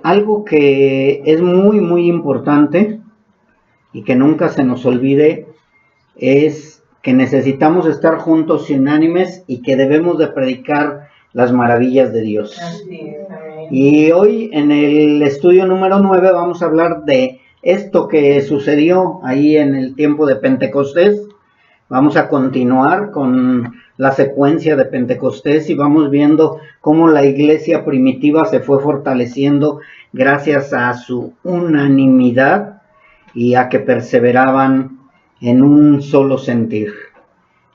Algo que es muy, muy importante y que nunca se nos olvide es que necesitamos estar juntos y unánimes y que debemos de predicar las maravillas de Dios. Y hoy en el estudio número 9 vamos a hablar de esto que sucedió ahí en el tiempo de Pentecostés. Vamos a continuar con la secuencia de Pentecostés y vamos viendo cómo la iglesia primitiva se fue fortaleciendo gracias a su unanimidad y a que perseveraban en un solo sentir.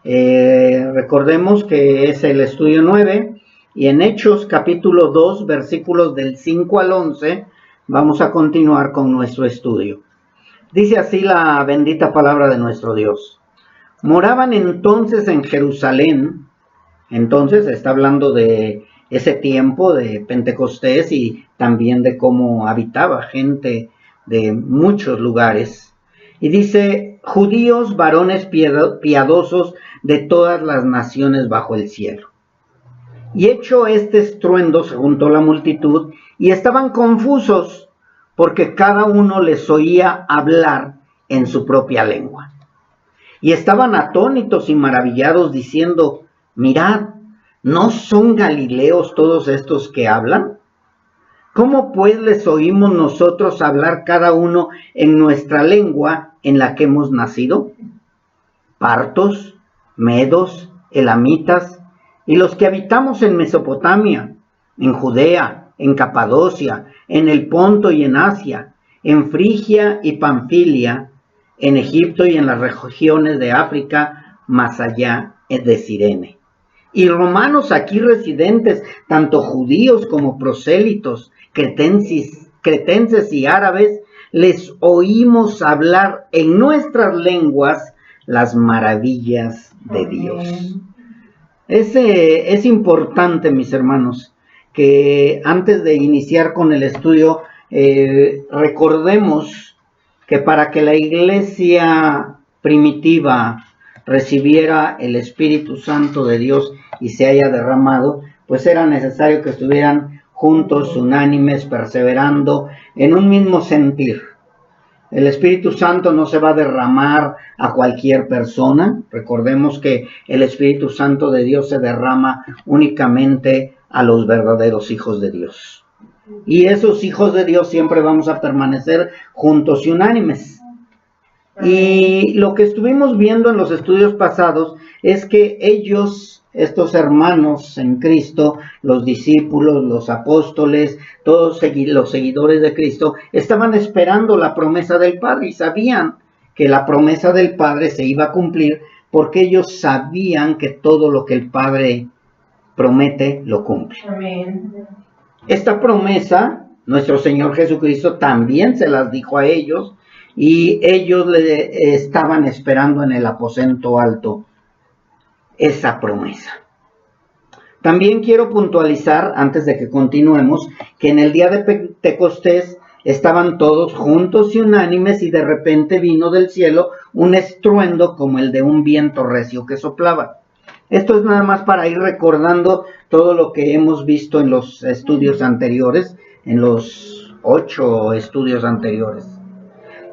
Recordemos que es el estudio 9 y en Hechos capítulo 2 versículos del 5 al 11 vamos a continuar con nuestro estudio. Dice así la bendita palabra de nuestro Dios. Moraban entonces en Jerusalén. Entonces está hablando de ese tiempo de Pentecostés y también de cómo habitaba gente de muchos lugares. Y dice, judíos, varones piadosos de todas las naciones bajo el cielo. Y hecho este estruendo se juntó la multitud y estaban confusos porque cada uno les oía hablar en su propia lengua. Y estaban atónitos y maravillados diciendo, mirad, ¿no son galileos todos estos que hablan? ¿Cómo pues les oímos nosotros hablar cada uno en nuestra lengua en la que hemos nacido? Partos, medos, elamitas, y los que habitamos en Mesopotamia, en Judea, en Capadocia, en el Ponto y en Asia, en Frigia y Panfilia, en Egipto y en las regiones de África, más allá de Cirene. Y romanos aquí residentes, tanto judíos como prosélitos, cretenses y árabes, les oímos hablar en nuestras lenguas las maravillas de Dios. Es importante, mis hermanos, que antes de iniciar con el estudio, recordemos que para que la iglesia primitiva recibiera el Espíritu Santo de Dios y se haya derramado, pues era necesario que estuvieran juntos, unánimes, perseverando en un mismo sentir. El Espíritu Santo no se va a derramar a cualquier persona. Recordemos que el Espíritu Santo de Dios se derrama únicamente a los verdaderos hijos de Dios. Y esos hijos de Dios siempre vamos a permanecer juntos y unánimes. Y lo que estuvimos viendo en los estudios pasados es que ellos, estos hermanos en Cristo, los discípulos, los apóstoles, todos los seguidores de Cristo, estaban esperando la promesa del Padre y sabían que la promesa del Padre se iba a cumplir porque ellos sabían que todo lo que el Padre promete lo cumple. Amén. Esta promesa, nuestro Señor Jesucristo también se las dijo a ellos y ellos le estaban esperando en el aposento alto esa promesa. También quiero puntualizar, antes de que continuemos, que en el día de Pentecostés estaban todos juntos y unánimes y de repente vino del cielo un estruendo como el de un viento recio que soplaba. Esto es nada más para ir recordando todo lo que hemos visto en los estudios anteriores, en los 8 estudios anteriores.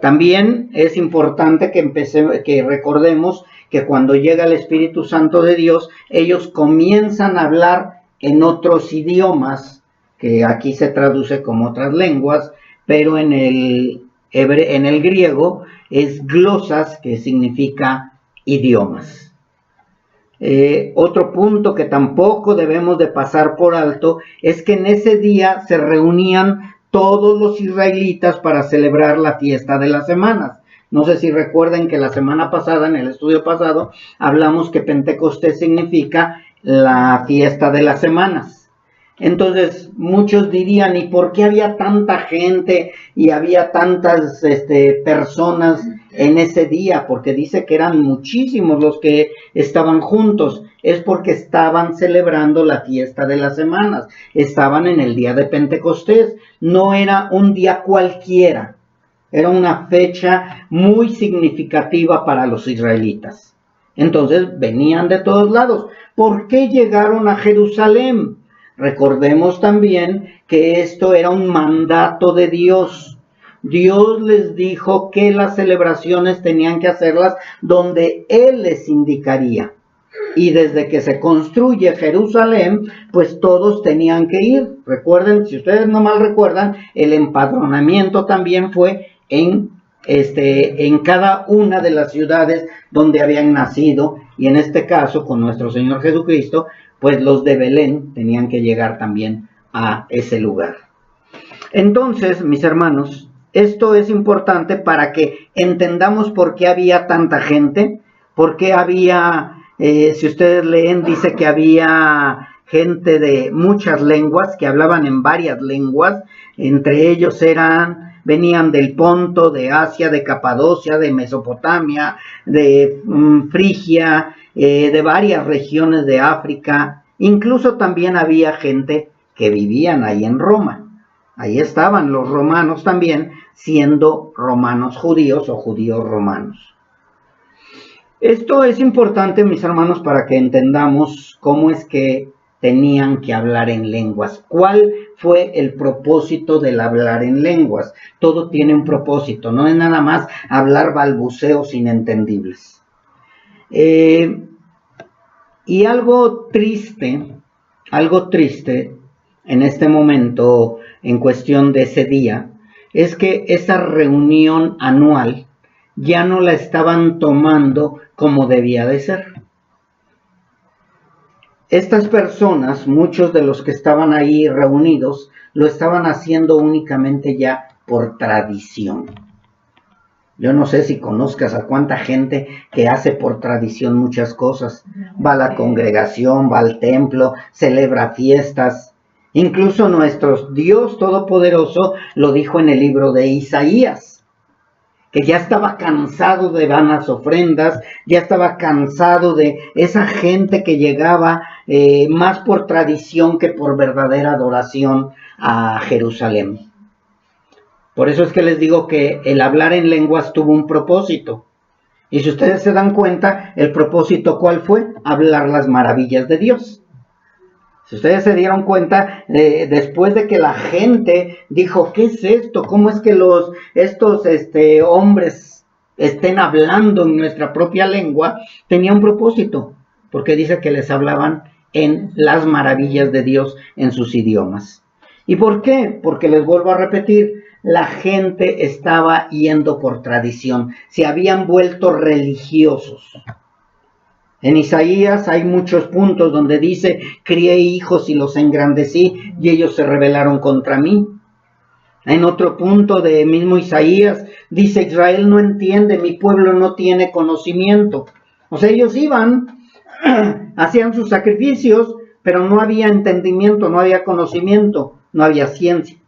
También es importante que recordemos que cuando llega el Espíritu Santo de Dios, ellos comienzan a hablar en otros idiomas, que aquí se traduce como otras lenguas, pero en el griego es glosas, que significa idiomas. Otro punto que tampoco debemos de pasar por alto es que en ese día se reunían todos los israelitas para celebrar la fiesta de las semanas. No sé si recuerden que la semana pasada, en el estudio pasado, hablamos que Pentecostés significa la fiesta de las semanas. Entonces muchos dirían, ¿y por qué había tanta gente y había tantas personas en ese día? Porque dice que eran muchísimos los que estaban juntos. Es porque estaban celebrando la fiesta de las semanas. Estaban en el día de Pentecostés. No era un día cualquiera. Era una fecha muy significativa para los israelitas. Entonces venían de todos lados. ¿Por qué llegaron a Jerusalén? Recordemos también que esto era un mandato de Dios. Dios les dijo que las celebraciones tenían que hacerlas donde Él les indicaría. Y desde que se construye Jerusalén, pues todos tenían que ir. Recuerden, si ustedes no mal recuerdan, el empadronamiento también fue en cada una de las ciudades donde habían nacido, y en este caso con nuestro Señor Jesucristo, pues los de Belén tenían que llegar también a ese lugar. Entonces, mis hermanos, esto es importante para que entendamos por qué había tanta gente, por qué había, si ustedes leen, dice que había gente de muchas lenguas, que hablaban en varias lenguas, entre ellos venían del Ponto, de Asia, de Capadocia, de Mesopotamia, de Frigia, de varias regiones de África. Incluso también había gente que vivían ahí en Roma. Ahí estaban los romanos también, siendo romanos judíos o judíos romanos. Esto es importante, mis hermanos, para que entendamos cómo es que tenían que hablar en lenguas. ¿Cuál fue el propósito del hablar en lenguas? Todo tiene un propósito, no es nada más hablar balbuceos inentendibles. Y algo triste en este momento, en cuestión de ese día, es que esa reunión anual ya no la estaban tomando como debía de ser. Estas personas, muchos de los que estaban ahí reunidos, lo estaban haciendo únicamente ya por tradición. Yo no sé si conozcas a cuánta gente que hace por tradición muchas cosas. Va a la congregación, va al templo, celebra fiestas. Incluso nuestro Dios Todopoderoso lo dijo en el libro de Isaías, que ya estaba cansado de vanas ofrendas, ya estaba cansado de esa gente que llegaba más por tradición que por verdadera adoración a Jerusalén. Por eso es que les digo que el hablar en lenguas tuvo un propósito. Y si ustedes se dan cuenta, el propósito ¿cuál fue? Hablar las maravillas de Dios. Si ustedes se dieron cuenta, después de que la gente dijo, ¿qué es esto? ¿Cómo es que estos hombres estén hablando en nuestra propia lengua? Tenía un propósito, porque dice que les hablaban en las maravillas de Dios en sus idiomas. ¿Y por qué? Porque les vuelvo a repetir, la gente estaba yendo por tradición, se habían vuelto religiosos. En Isaías hay muchos puntos donde dice, crié hijos y los engrandecí y ellos se rebelaron contra mí. En otro punto de mismo Isaías dice, Israel no entiende, mi pueblo no tiene conocimiento. O sea, ellos iban, hacían sus sacrificios, pero no había entendimiento, no había conocimiento, no había ciencia.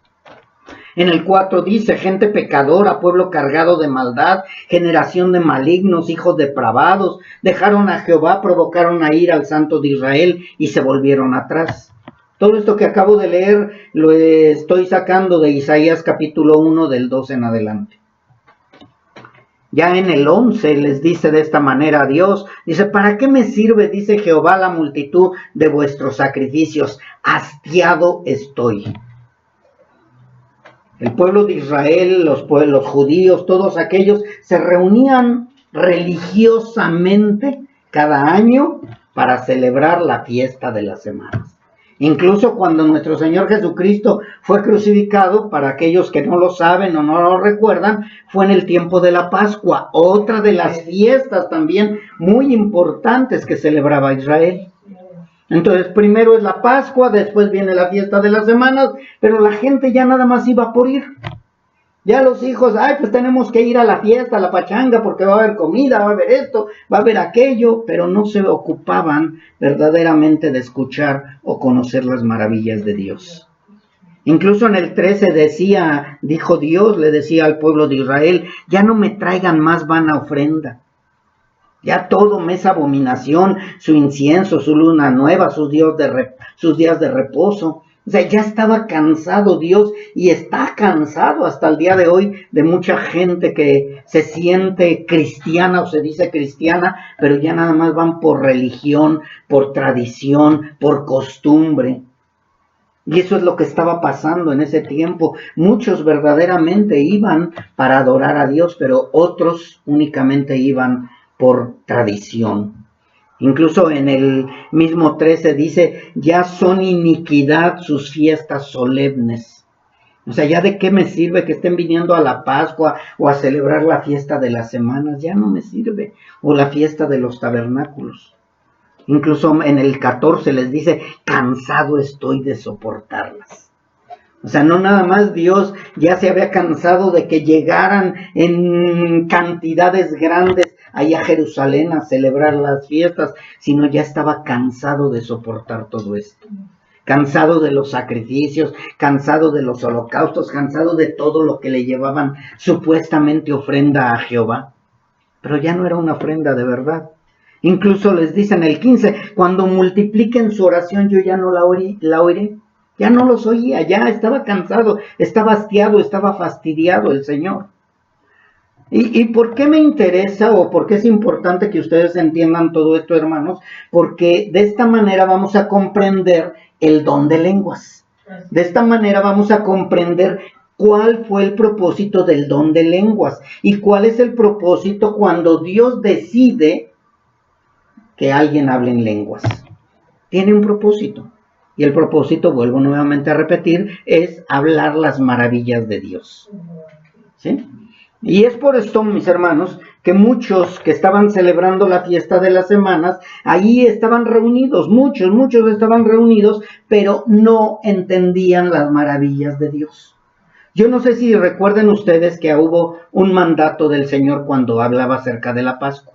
En el 4 dice, gente pecadora, pueblo cargado de maldad, generación de malignos, hijos depravados, dejaron a Jehová, provocaron a ir al Santo de Israel y se volvieron atrás. Todo esto que acabo de leer lo estoy sacando de Isaías capítulo 1 del 2 en adelante. Ya en el 11 les dice de esta manera a Dios, dice, ¿para qué me sirve, dice Jehová, la multitud de vuestros sacrificios? Hastiado estoy. El pueblo de Israel, los judíos, todos aquellos se reunían religiosamente cada año para celebrar la fiesta de las semanas. Incluso cuando nuestro Señor Jesucristo fue crucificado, para aquellos que no lo saben o no lo recuerdan, fue en el tiempo de la Pascua, otra de las fiestas también muy importantes que celebraba Israel. Entonces, primero es la Pascua, después viene la fiesta de las semanas, pero la gente ya nada más iba por ir. Ya los hijos, pues tenemos que ir a la fiesta, a la pachanga, porque va a haber comida, va a haber esto, va a haber aquello, pero no se ocupaban verdaderamente de escuchar o conocer las maravillas de Dios. Incluso en el 13 dijo Dios, le decía al pueblo de Israel, ya no me traigan más vana ofrenda. Ya todo me es abominación, su incienso, su luna nueva, sus días de reposo. O sea, ya estaba cansado Dios y está cansado hasta el día de hoy de mucha gente que se siente cristiana o se dice cristiana, pero ya nada más van por religión, por tradición, por costumbre. Y eso es lo que estaba pasando en ese tiempo. Muchos verdaderamente iban para adorar a Dios, pero otros únicamente iban por tradición. Incluso en el mismo 13 dice, ya son iniquidad sus fiestas solemnes. O sea, ¿ya de qué me sirve que estén viniendo a la Pascua o a celebrar la fiesta de las semanas? Ya no me sirve. O la fiesta de los tabernáculos. Incluso en el 14 les dice, cansado estoy de soportarlas. O sea, no nada más Dios ya se había cansado de que llegaran en cantidades grandes ahí a Jerusalén a celebrar las fiestas, sino ya estaba cansado de soportar todo esto. Cansado de los sacrificios, cansado de los holocaustos, cansado de todo lo que le llevaban supuestamente ofrenda a Jehová. Pero ya no era una ofrenda de verdad. Incluso les dice en el 15, cuando multipliquen su oración yo ya no la oiré. Ya no los oía, ya estaba cansado, estaba hastiado, estaba fastidiado el Señor. ¿Y por qué me interesa o por qué es importante que ustedes entiendan todo esto, hermanos? Porque de esta manera vamos a comprender el don de lenguas. De esta manera vamos a comprender cuál fue el propósito del don de lenguas y cuál es el propósito cuando Dios decide que alguien hable en lenguas. Tiene un propósito. Y el propósito, vuelvo nuevamente a repetir, es hablar las maravillas de Dios. ¿Sí? Y es por esto, mis hermanos, que muchos que estaban celebrando la fiesta de las semanas, ahí estaban reunidos, muchos estaban reunidos, pero no entendían las maravillas de Dios. Yo no sé si recuerden ustedes que hubo un mandato del Señor cuando hablaba acerca de la Pascua.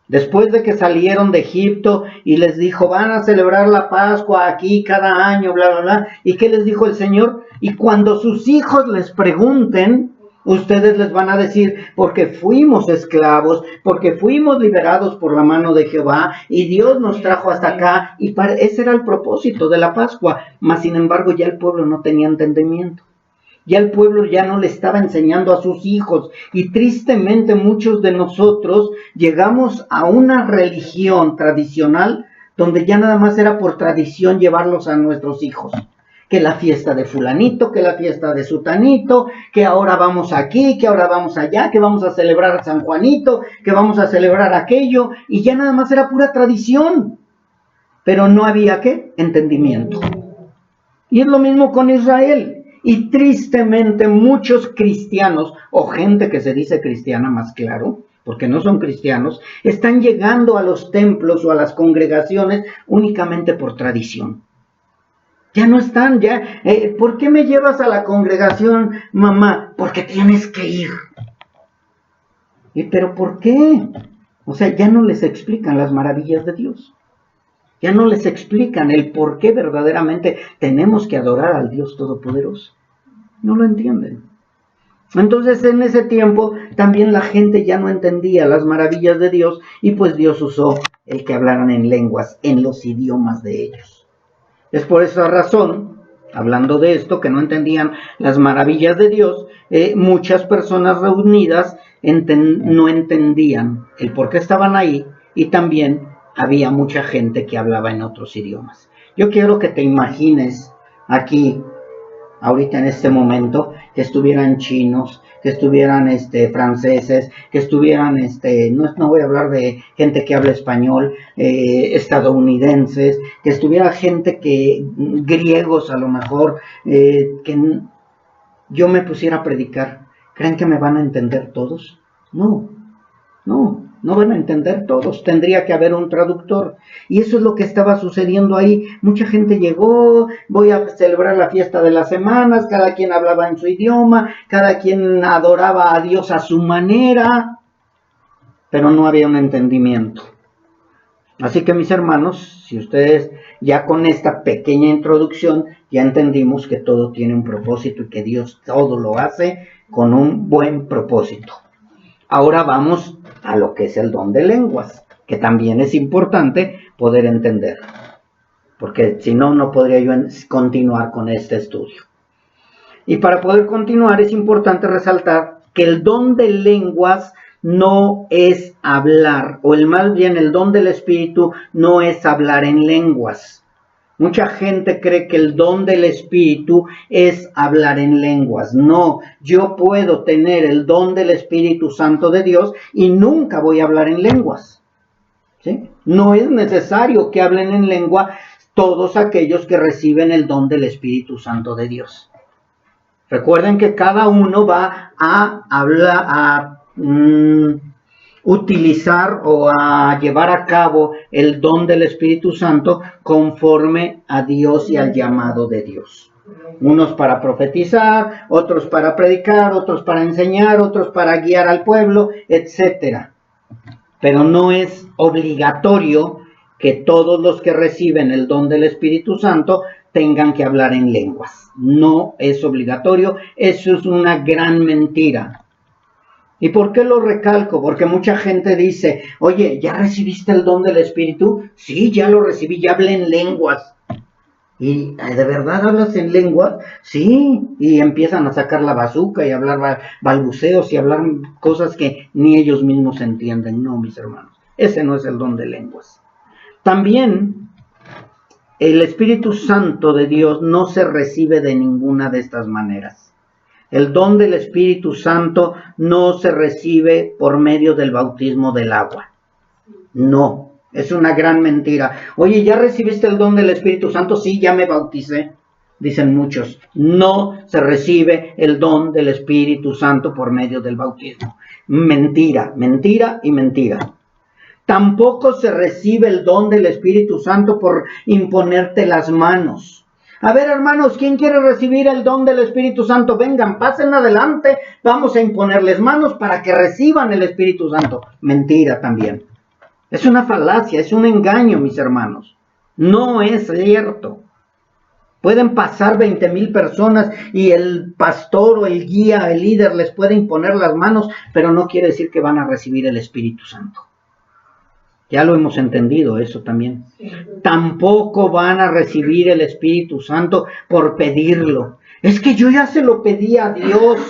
Después de que salieron de Egipto y les dijo, van a celebrar la Pascua aquí cada año, bla, bla, bla. ¿Y qué les dijo el Señor? Y cuando sus hijos les pregunten, ustedes les van a decir, porque fuimos esclavos, porque fuimos liberados por la mano de Jehová y Dios nos trajo hasta acá. Y ese era el propósito de la Pascua. Mas, sin embargo, ya el pueblo no tenía entendimiento. Ya el pueblo ya no le estaba enseñando a sus hijos y tristemente muchos de nosotros llegamos a una religión tradicional donde ya nada más era por tradición llevarlos a nuestros hijos. Que la fiesta de fulanito, que la fiesta de sutanito, que ahora vamos aquí, que ahora vamos allá, que vamos a celebrar a San Juanito, que vamos a celebrar aquello, y ya nada más era pura tradición. Pero no había, ¿qué? Entendimiento. Y es lo mismo con Israel. Y tristemente muchos cristianos, o gente que se dice cristiana más claro, porque no son cristianos, están llegando a los templos o a las congregaciones únicamente por tradición. Ya no están, ¿por qué me llevas a la congregación, mamá? Porque tienes que ir. ¿Pero por qué? O sea, ya no les explican las maravillas de Dios. Ya no les explican el por qué verdaderamente tenemos que adorar al Dios Todopoderoso. No lo entienden. Entonces en ese tiempo también la gente ya no entendía las maravillas de Dios y pues Dios usó el que hablaran en lenguas, en los idiomas de ellos. Es por esa razón, hablando de esto, que no entendían las maravillas de Dios, muchas personas reunidas no entendían el por qué estaban ahí y también había mucha gente que hablaba en otros idiomas. Yo quiero que te imagines aquí, ahorita en este momento, que estuvieran chinos, que estuvieran franceses, que estuvieran, no voy a hablar de gente que habla español, estadounidenses, que estuviera gente griegos a lo mejor, que yo me pusiera a predicar. ¿Creen que me van a entender todos? No van a entender todos, tendría que haber un traductor. Y eso es lo que estaba sucediendo ahí. Mucha gente llegó, voy a celebrar la fiesta de las semanas, cada quien hablaba en su idioma, cada quien adoraba a Dios a su manera, pero no había un entendimiento. Así que mis hermanos, si ustedes ya con esta pequeña introducción ya entendimos que todo tiene un propósito y que Dios todo lo hace con un buen propósito. Ahora vamos a lo que es el don de lenguas, que también es importante poder entender, porque si no, no podría yo continuar con este estudio. Y para poder continuar es importante resaltar que el don de lenguas no es hablar, o más bien el don del Espíritu no es hablar en lenguas. Mucha gente cree que el don del Espíritu es hablar en lenguas. No, yo puedo tener el don del Espíritu Santo de Dios y nunca voy a hablar en lenguas. ¿Sí? No es necesario que hablen en lengua todos aquellos que reciben el don del Espíritu Santo de Dios. Recuerden que cada uno va a hablar, utilizar o a llevar a cabo el don del Espíritu Santo conforme a Dios y al llamado de Dios. Unos para profetizar, otros para predicar, otros para enseñar, otros para guiar al pueblo, etc. Pero no es obligatorio que todos los que reciben el don del Espíritu Santo tengan que hablar en lenguas. No es obligatorio, eso es una gran mentira. ¿Y por qué lo recalco? Porque mucha gente dice, oye, ¿ya recibiste el don del Espíritu? Sí, ya lo recibí, ya hablé en lenguas. ¿Y de verdad hablas en lenguas? Sí, y empiezan a sacar la bazuca y hablar balbuceos y hablar cosas que ni ellos mismos entienden. No, mis hermanos, ese no es el don de lenguas. También el Espíritu Santo de Dios no se recibe de ninguna de estas maneras. El don del Espíritu Santo no se recibe por medio del bautismo del agua. No, es una gran mentira. Oye, ¿ya recibiste el don del Espíritu Santo? Sí, ya me bauticé, dicen muchos. No se recibe el don del Espíritu Santo por medio del bautismo. Mentira, mentira y mentira. Tampoco se recibe el don del Espíritu Santo por imponerte las manos. A ver, hermanos, ¿quién quiere recibir el don del Espíritu Santo? Vengan, pasen adelante, vamos a imponerles manos para que reciban el Espíritu Santo. Mentira también. Es una falacia, es un engaño, mis hermanos. No es cierto. Pueden pasar 20,000 personas y el pastor o el guía, el líder les puede imponer las manos, pero no quiere decir que van a recibir el Espíritu Santo. Ya lo hemos entendido eso también. Tampoco van a recibir el Espíritu Santo por pedirlo. Es que yo ya se lo pedí a Dios.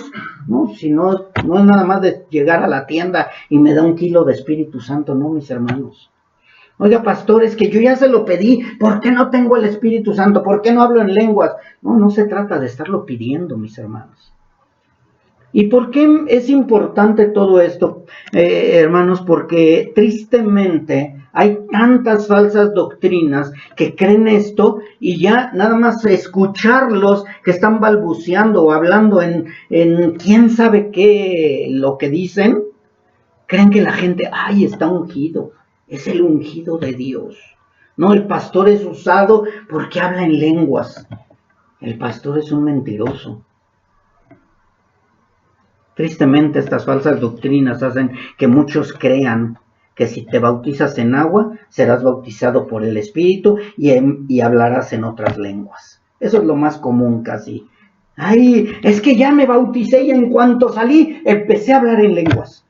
No, si no es nada más de llegar a la tienda y me da 1 kilo de Espíritu Santo, no, mis hermanos. Oiga, pastor, es que yo ya se lo pedí. ¿Por qué no tengo el Espíritu Santo? ¿Por qué no hablo en lenguas? No, no se trata de estarlo pidiendo, mis hermanos. ¿Y por qué es importante todo esto, hermanos? Porque tristemente hay tantas falsas doctrinas que creen esto y ya nada más escucharlos que están balbuceando o hablando en quién sabe qué lo que dicen, creen que la gente, ay, está ungido, es el ungido de Dios. No, el pastor es usado porque habla en lenguas. El pastor es un mentiroso. Tristemente estas falsas doctrinas hacen que muchos crean que si te bautizas en agua, serás bautizado por el Espíritu y hablarás en otras lenguas. Eso es lo más común casi. Ay, es que ya me bauticé y en cuanto salí, empecé a hablar en lenguas.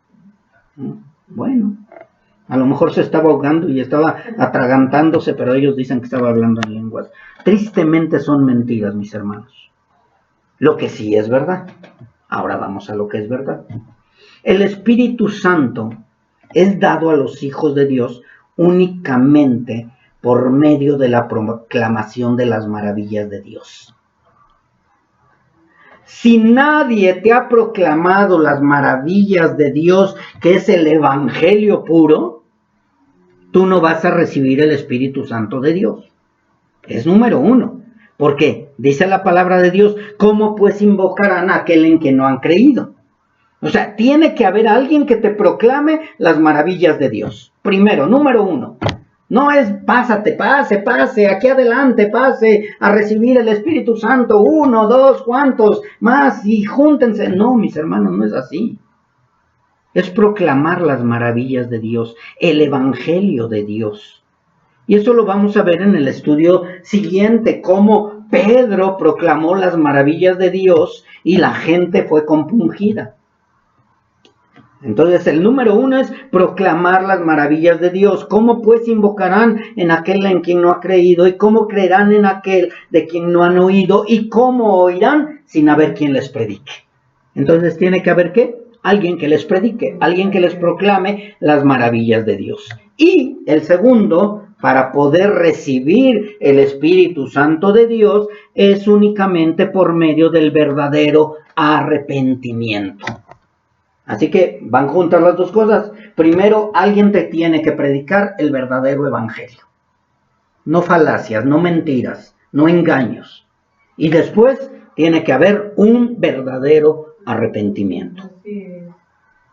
Bueno, a lo mejor se estaba ahogando y estaba atragantándose, pero ellos dicen que estaba hablando en lenguas. Tristemente son mentiras, mis hermanos. Lo que sí es verdad. Ahora vamos a lo que es verdad. El Espíritu Santo es dado a los hijos de Dios únicamente por medio de la proclamación de las maravillas de Dios. Si nadie te ha proclamado las maravillas de Dios, que es el Evangelio puro, tú no vas a recibir el Espíritu Santo de Dios. Es número 1. ¿Por qué? Dice la palabra de Dios, ¿cómo pues invocarán a aquel en que no han creído? O sea, tiene que haber alguien que te proclame las maravillas de Dios. Primero, número 1. No es pase, aquí adelante, pase a recibir el Espíritu Santo, 1, 2, ¿cuántos más? Y júntense. No, mis hermanos, no es así. Es proclamar las maravillas de Dios, el Evangelio de Dios. Y eso lo vamos a ver en el estudio siguiente, cómo Pedro proclamó las maravillas de Dios y la gente fue compungida. Entonces el número 1 es proclamar las maravillas de Dios. ¿Cómo pues invocarán en aquel en quien no ha creído? ¿Y cómo creerán en aquel de quien no han oído? ¿Y cómo oirán sin haber quien les predique? Entonces tiene que haber ¿qué? Alguien que les predique, alguien que les proclame las maravillas de Dios. Y el segundo, para poder recibir el Espíritu Santo de Dios es únicamente por medio del verdadero arrepentimiento. Así que van juntas las dos cosas. Primero, alguien te tiene que predicar el verdadero evangelio. No falacias, no mentiras, no engaños. Y después tiene que haber un verdadero arrepentimiento.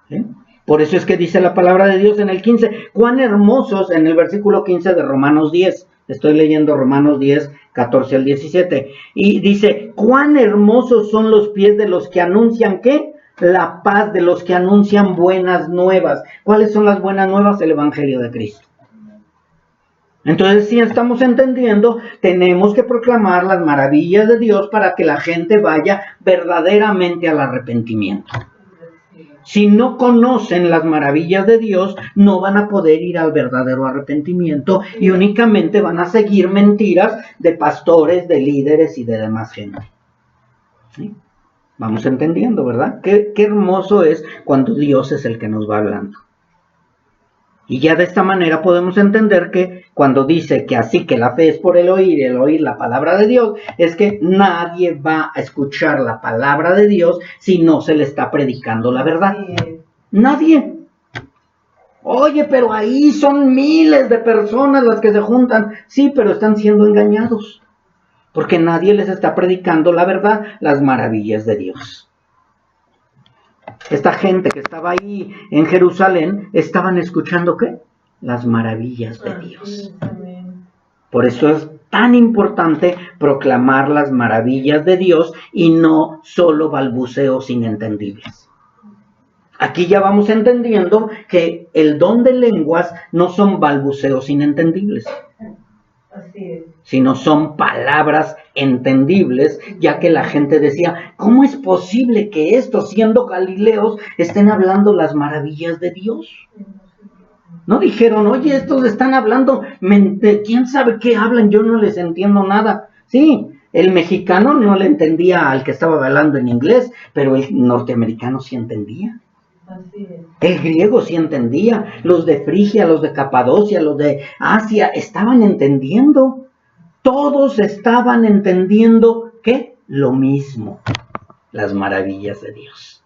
¿Sí? Por eso es que dice la palabra de Dios en el 15, cuán hermosos, en el versículo 15 de Romanos 10, estoy leyendo Romanos 10, 14 al 17, y dice, cuán hermosos son los pies de los que anuncian, ¿qué? La paz, de los que anuncian buenas nuevas. ¿Cuáles son las buenas nuevas? El Evangelio de Cristo. Entonces, si estamos entendiendo, tenemos que proclamar las maravillas de Dios para que la gente vaya verdaderamente al arrepentimiento. Si no conocen las maravillas de Dios, no van a poder ir al verdadero arrepentimiento y únicamente van a seguir mentiras de pastores, de líderes y de demás gente. ¿Sí? Vamos entendiendo, ¿verdad? Qué hermoso es cuando Dios es el que nos va hablando. Y ya de esta manera podemos entender que cuando dice que así que la fe es por el oír la palabra de Dios, es que nadie va a escuchar la palabra de Dios si no se le está predicando la verdad. Nadie. Oye, pero ahí son miles de personas las que se juntan. Sí, pero están siendo engañados. Porque nadie les está predicando la verdad, las maravillas de Dios. Esta gente que estaba ahí en Jerusalén, estaban escuchando ¿qué? Las maravillas de Dios. Por eso es tan importante proclamar las maravillas de Dios y no solo balbuceos inentendibles. Aquí ya vamos entendiendo que el don de lenguas no son balbuceos inentendibles, sino son palabras entendibles, ya que la gente decía, ¿cómo es posible que estos, siendo galileos, estén hablando las maravillas de Dios? No dijeron, oye, estos están hablando, ¿quién sabe qué hablan? Yo no les entiendo nada. Sí, el mexicano no le entendía al que estaba hablando en inglés, pero el norteamericano sí entendía. El griego sí entendía, los de Frigia, los de Capadocia, los de Asia, estaban entendiendo. Todos estaban entendiendo, ¿qué? Lo mismo, las maravillas de Dios.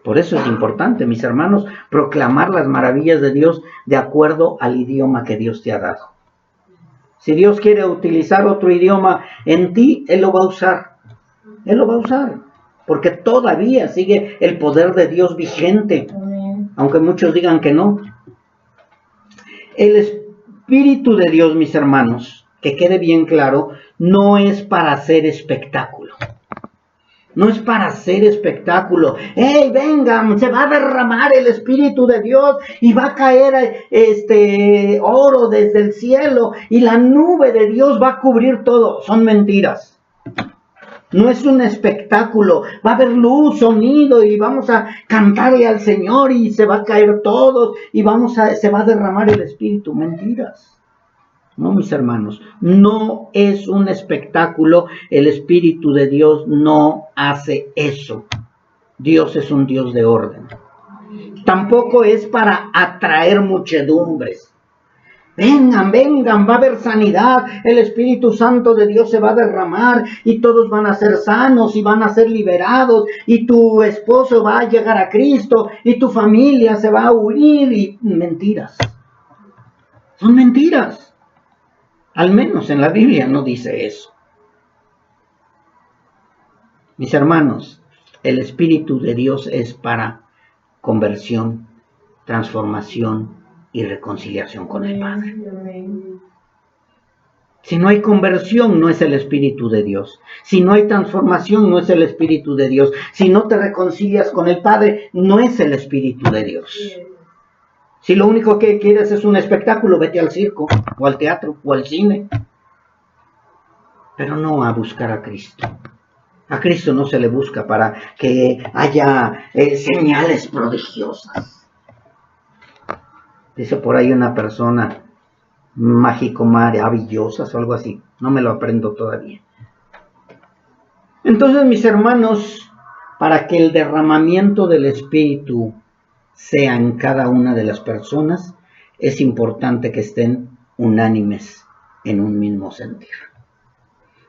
Por eso es importante, mis hermanos, proclamar las maravillas de Dios de acuerdo al idioma que Dios te ha dado. Si Dios quiere utilizar otro idioma en ti, Él lo va a usar. Él lo va a usar. Porque todavía sigue el poder de Dios vigente. Aunque muchos digan que no. El Espíritu de Dios, mis hermanos, que quede bien claro, no es para hacer espectáculo. No es para hacer espectáculo. ¡Hey, vengan! Se va a derramar el Espíritu de Dios y va a caer oro desde el cielo y la nube de Dios va a cubrir todo. Son mentiras. No es un espectáculo. Va a haber luz, sonido y vamos a cantarle al Señor y se va a caer todo y se va a derramar el Espíritu. Mentiras. No, mis hermanos, no es un espectáculo, el Espíritu de Dios no hace eso. Dios es un Dios de orden. Tampoco es para atraer muchedumbres. Vengan, vengan, va a haber sanidad, el Espíritu Santo de Dios se va a derramar y todos van a ser sanos y van a ser liberados y tu esposo va a llegar a Cristo y tu familia se va a unir y mentiras. Son mentiras. Al menos en la Biblia no dice eso. Mis hermanos, el Espíritu de Dios es para conversión, transformación y reconciliación con el Padre. Si no hay conversión, no es el Espíritu de Dios. Si no hay transformación, no es el Espíritu de Dios. Si no te reconcilias con el Padre, no es el Espíritu de Dios. Si lo único que quieres es un espectáculo, vete al circo, o al teatro, o al cine. Pero no a buscar a Cristo. A Cristo no se le busca para que haya señales prodigiosas. Dice por ahí una persona, mágico maravillosas o algo así. No me lo aprendo todavía. Entonces, mis hermanos, para que el derramamiento del Espíritu sea en cada una de las personas, es importante que estén unánimes en un mismo sentir.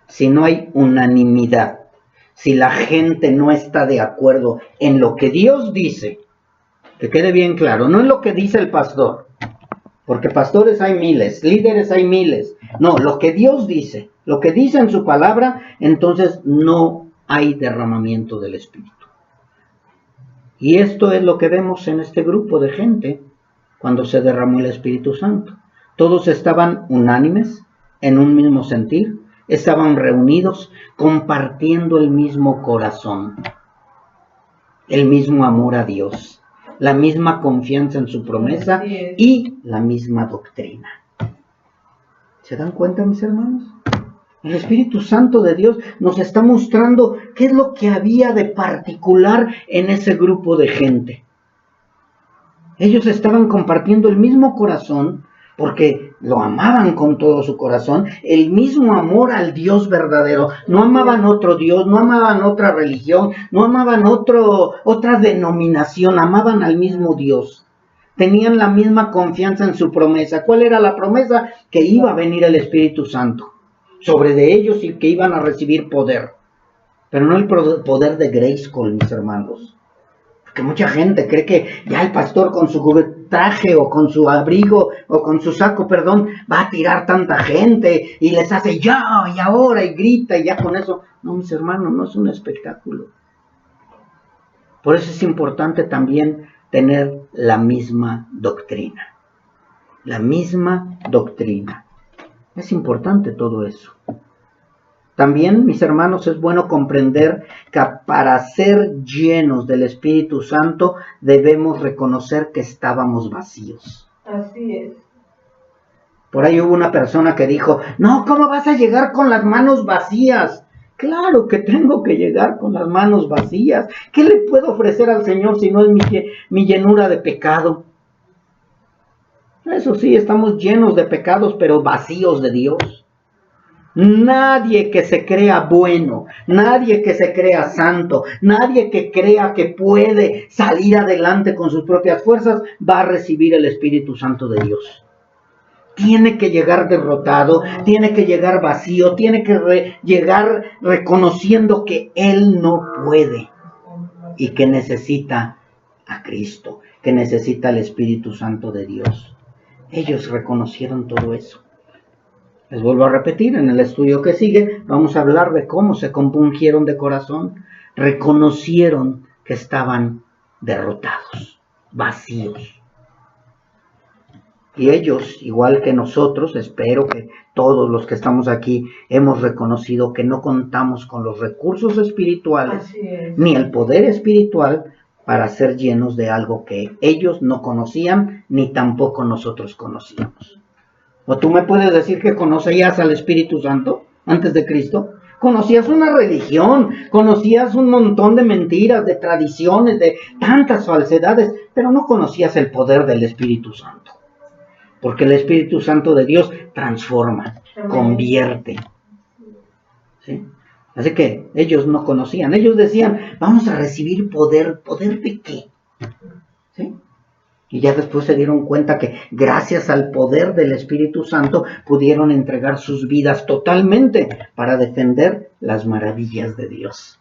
Si no hay unanimidad, si la gente no está de acuerdo en lo que Dios dice, que quede bien claro, no en lo que dice el pastor, porque pastores hay miles, líderes hay miles, no, lo que Dios dice, lo que dice en su palabra, entonces no hay derramamiento del Espíritu. Y esto es lo que vemos en este grupo de gente cuando se derramó el Espíritu Santo. Todos estaban unánimes, en un mismo sentir, estaban reunidos, compartiendo el mismo corazón, el mismo amor a Dios, la misma confianza en su promesa y la misma doctrina. ¿Se dan cuenta, mis hermanos? El Espíritu Santo de Dios nos está mostrando qué es lo que había de particular en ese grupo de gente. Ellos estaban compartiendo el mismo corazón porque lo amaban con todo su corazón, el mismo amor al Dios verdadero. No amaban otro Dios, no amaban otra religión, no amaban otra denominación, amaban al mismo Dios. Tenían la misma confianza en su promesa. ¿Cuál era la promesa? Que iba a venir el Espíritu Santo sobre de ellos y que iban a recibir poder. Pero no el poder de Grayskull, mis hermanos. Porque mucha gente cree que ya el pastor con su traje o con su abrigo o con su saco, va a tirar tanta gente y les hace ya y ahora y grita y ya con eso. No, mis hermanos, no es un espectáculo. Por eso es importante también tener la misma doctrina. La misma doctrina. Es importante todo eso. También, mis hermanos, es bueno comprender que para ser llenos del Espíritu Santo debemos reconocer que estábamos vacíos. Así es. Por ahí hubo una persona que dijo, no, ¿cómo vas a llegar con las manos vacías? Claro que tengo que llegar con las manos vacías. ¿Qué le puedo ofrecer al Señor si no es mi llenura de pecado? Eso sí, estamos llenos de pecados, pero vacíos de Dios. Nadie que se crea bueno, nadie que se crea santo, nadie que crea que puede salir adelante con sus propias fuerzas, va a recibir el Espíritu Santo de Dios. Tiene que llegar derrotado, tiene que llegar vacío, tiene que llegar reconociendo que él no puede y que necesita a Cristo, que necesita el Espíritu Santo de Dios. Ellos reconocieron todo eso. Les vuelvo a repetir, en el estudio que sigue vamos a hablar de cómo se compungieron de corazón, reconocieron que estaban derrotados, vacíos. Y ellos, igual que nosotros, espero que todos los que estamos aquí hemos reconocido que no contamos con los recursos espirituales ni el poder espiritual para ser llenos de algo que ellos no conocían ni tampoco nosotros conocíamos. ¿O tú me puedes decir que conocías al Espíritu Santo antes de Cristo? Conocías una religión, conocías un montón de mentiras, de tradiciones, de tantas falsedades, pero no conocías el poder del Espíritu Santo. Porque el Espíritu Santo de Dios transforma, convierte. ¿Sí? Así que ellos no conocían, ellos decían, vamos a recibir poder. ¿Poder de qué? ¿Sí? Y ya después se dieron cuenta que gracias al poder del Espíritu Santo pudieron entregar sus vidas totalmente para defender las maravillas de Dios.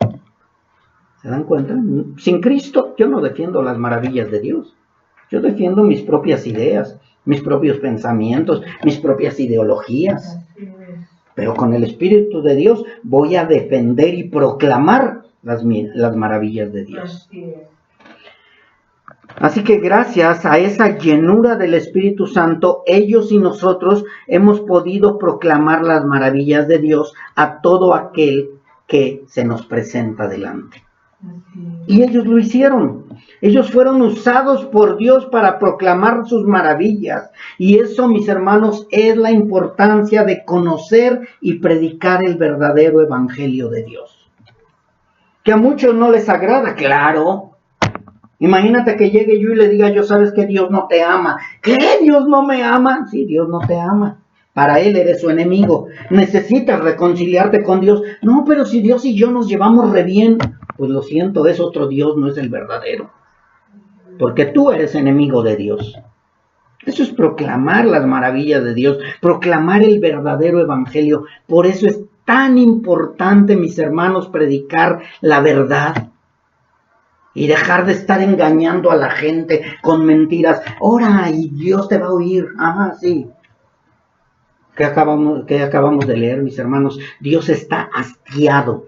¿Se dan cuenta? Sin Cristo yo no defiendo las maravillas de Dios. Yo defiendo mis propias ideas, mis propios pensamientos, mis propias ideologías. Pero con el Espíritu de Dios voy a defender y proclamar las maravillas de Dios. Así que gracias a esa llenura del Espíritu Santo, ellos y nosotros hemos podido proclamar las maravillas de Dios a todo aquel que se nos presenta delante. Y ellos lo hicieron. Ellos fueron usados por Dios para proclamar sus maravillas. Y eso, mis hermanos, es la importancia de conocer y predicar el verdadero evangelio de Dios. Que a muchos no les agrada, claro. Imagínate que llegue yo y le diga, yo sabes que Dios no te ama. ¿Qué? ¿Dios no me ama? Sí, Dios no te ama. Para Él eres su enemigo. Necesitas reconciliarte con Dios. No, pero si Dios y yo nos llevamos re bien, pues lo siento, es otro Dios, no es el verdadero. Porque tú eres enemigo de Dios. Eso es proclamar las maravillas de Dios, proclamar el verdadero evangelio. Por eso es tan importante, mis hermanos, predicar la verdad y dejar de estar engañando a la gente con mentiras. Ora y Dios te va a oír. Ah, sí. ¿Qué acabamos de leer, mis hermanos? Dios está hastiado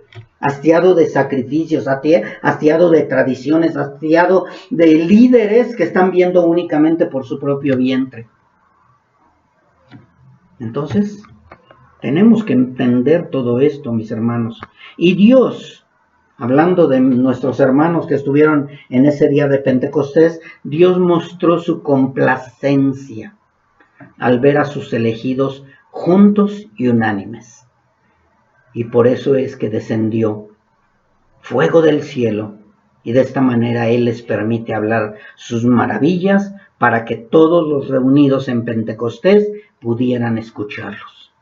de sacrificios, hastiado de tradiciones, hastiado de líderes que están viendo únicamente por su propio vientre. Entonces, tenemos que entender todo esto, mis hermanos. Y Dios, hablando de nuestros hermanos que estuvieron en ese día de Pentecostés, Dios mostró su complacencia al ver a sus elegidos juntos y unánimes. Y por eso es que descendió fuego del cielo, y de esta manera Él les permite hablar sus maravillas para que todos los reunidos en Pentecostés pudieran escucharlos.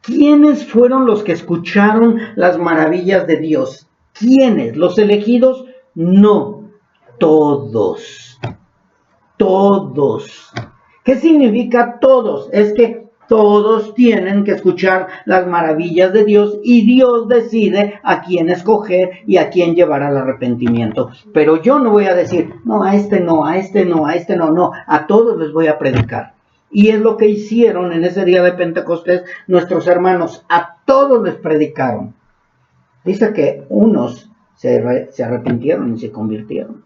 ¿Quiénes fueron los que escucharon las maravillas de Dios? ¿Quiénes? ¿Los elegidos? No, todos. Todos. ¿Qué significa todos? Es que todos tienen que escuchar las maravillas de Dios y Dios decide a quién escoger y a quién llevar al arrepentimiento. Pero yo no voy a decir, no, a este no, a este no, a este no, no, a todos les voy a predicar. Y es lo que hicieron en ese día de Pentecostés nuestros hermanos, a todos les predicaron. Dice que unos se arrepintieron y se convirtieron.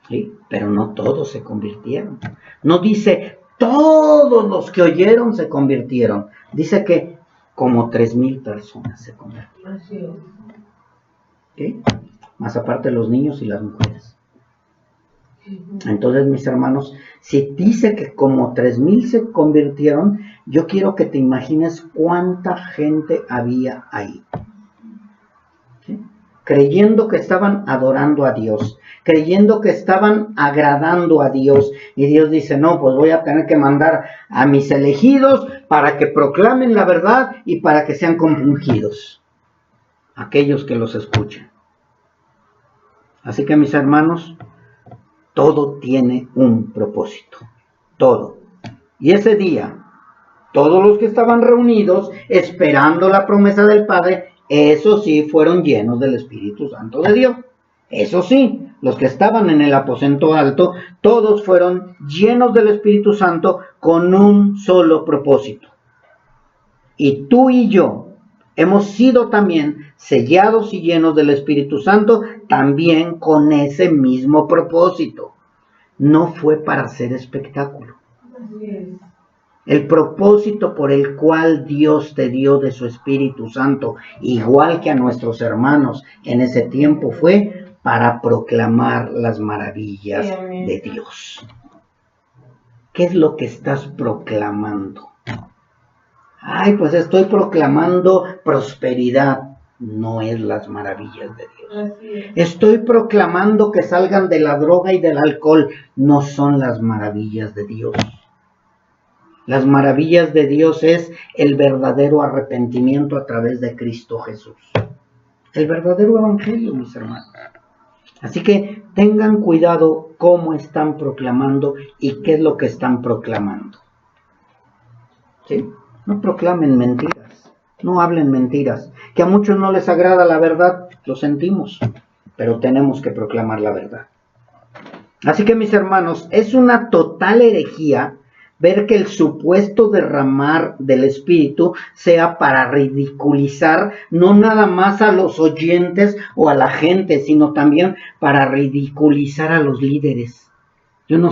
¿Sí? Pero no todos se convirtieron. No dice todos los que oyeron se convirtieron. Dice que como 3,000 personas se convirtieron. ¿Sí? Más aparte los niños y las mujeres. Entonces, mis hermanos, si dice que como 3,000 se convirtieron, yo quiero que te imagines cuánta gente había ahí. ¿Sí? Creyendo que estaban adorando a Dios, creyendo que estaban agradando a Dios. Y Dios dice, no, pues voy a tener que mandar a mis elegidos para que proclamen la verdad y para que sean compungidos aquellos que los escuchen. Así que, mis hermanos, todo tiene un propósito, todo. Y ese día, todos los que estaban reunidos esperando la promesa del Padre, esos sí fueron llenos del Espíritu Santo de Dios. Eso sí, los que estaban en el aposento alto, todos fueron llenos del Espíritu Santo con un solo propósito. Y tú y yo hemos sido también sellados y llenos del Espíritu Santo también con ese mismo propósito. No fue para hacer espectáculo. El propósito por el cual Dios te dio de su Espíritu Santo, igual que a nuestros hermanos en ese tiempo, fue para proclamar las maravillas de Dios. ¿Qué es lo que estás proclamando? Ay, pues estoy proclamando prosperidad. No es las maravillas de Dios. Estoy proclamando que salgan de la droga y del alcohol. No son las maravillas de Dios. Las maravillas de Dios es el verdadero arrepentimiento a través de Cristo Jesús. El verdadero evangelio, mis hermanos. Así que tengan cuidado cómo están proclamando y qué es lo que están proclamando. ¿Sí? No proclamen mentiras, no hablen mentiras. Que a muchos no les agrada la verdad, lo sentimos, pero tenemos que proclamar la verdad. Así que, mis hermanos, es una total herejía ver que el supuesto derramar del Espíritu sea para ridiculizar no nada más a los oyentes o a la gente, sino también para ridiculizar a los líderes. Yo no